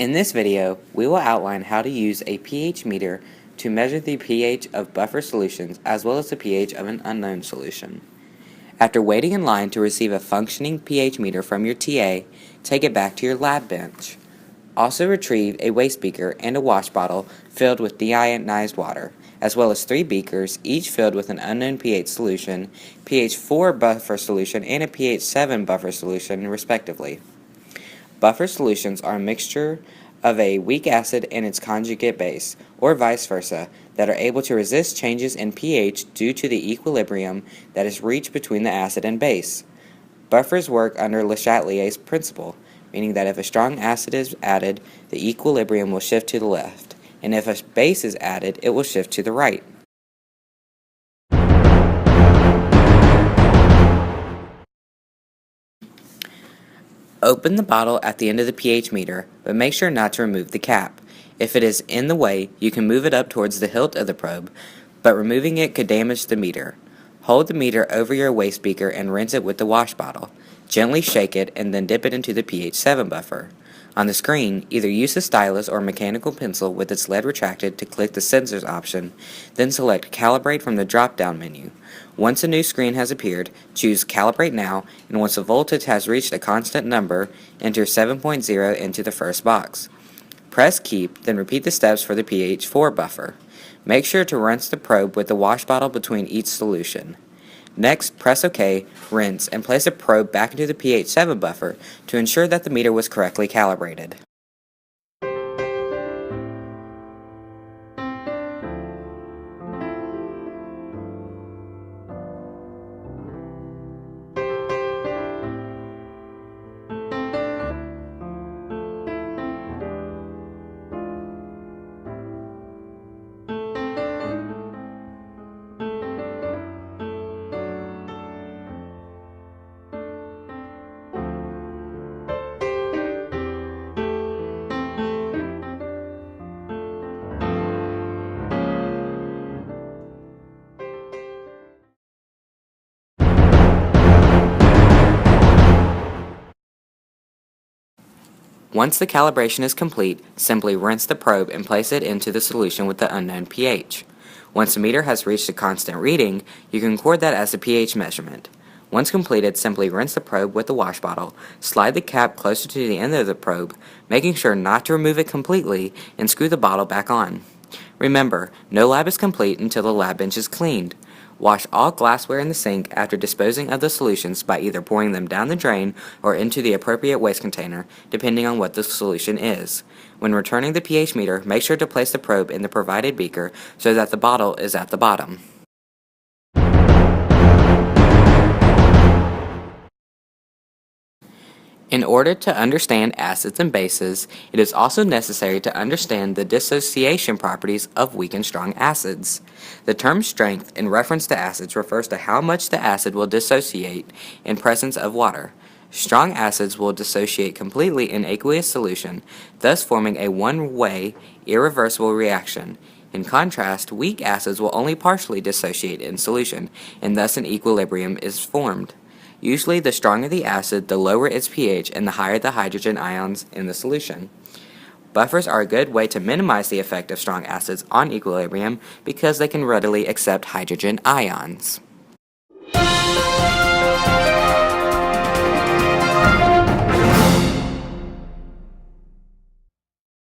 In this video, we will outline how to use a pH meter to measure the pH of buffer solutions as well as the pH of an unknown solution. After waiting in line to receive a functioning pH meter from your TA, take it back to your lab bench. Also retrieve a waste beaker and a wash bottle filled with deionized water, as well as 3 beakers, each filled with an unknown pH solution, pH 4 buffer solution, and a pH 7 buffer solution, respectively. Buffer solutions are a mixture of a weak acid and its conjugate base, or vice versa, that are able to resist changes in pH due to the equilibrium that is reached between the acid and base. Buffers work under Le Chatelier's principle, meaning that if a strong acid is added, the equilibrium will shift to the left, and if a base is added, it will shift to the right. Open the bottle at the end of the pH meter, but make sure not to remove the cap. If it is in the way, you can move it up towards the hilt of the probe, but removing it could damage the meter. Hold the meter over your waste beaker and rinse it with the wash bottle. Gently shake it and then dip it into the pH 7 buffer. On the screen, either use a stylus or mechanical pencil with its lead retracted to click the Sensors option, then select Calibrate from the drop-down menu. Once a new screen has appeared, choose Calibrate Now, and once the voltage has reached a constant number, enter 7.0 into the first box. Press Keep, then repeat the steps for the pH 4 buffer. Make sure to rinse the probe with the wash bottle between each solution. Next, press OK, rinse, and place the probe back into the pH 7 buffer to ensure that the meter was correctly calibrated. Once the calibration is complete, simply rinse the probe and place it into the solution with the unknown pH. Once the meter has reached a constant reading, you can record that as the pH measurement. Once completed, simply rinse the probe with the wash bottle, slide the cap closer to the end of the probe, making sure not to remove it completely, and screw the bottle back on. Remember, no lab is complete until the lab bench is cleaned. Wash all glassware in the sink after disposing of the solutions by either pouring them down the drain or into the appropriate waste container, depending on what the solution is. When returning the pH meter, make sure to place the probe in the provided beaker so that the bottle is at the bottom. In order to understand acids and bases, it is also necessary to understand the dissociation properties of weak and strong acids. The term strength in reference to acids refers to how much the acid will dissociate in presence of water. Strong acids will dissociate completely in aqueous solution, thus forming a one-way, irreversible reaction. In contrast, weak acids will only partially dissociate in solution, and thus an equilibrium is formed. Usually, the stronger the acid, the lower its pH, and the higher the hydrogen ions in the solution. Buffers are a good way to minimize the effect of strong acids on equilibrium because they can readily accept hydrogen ions.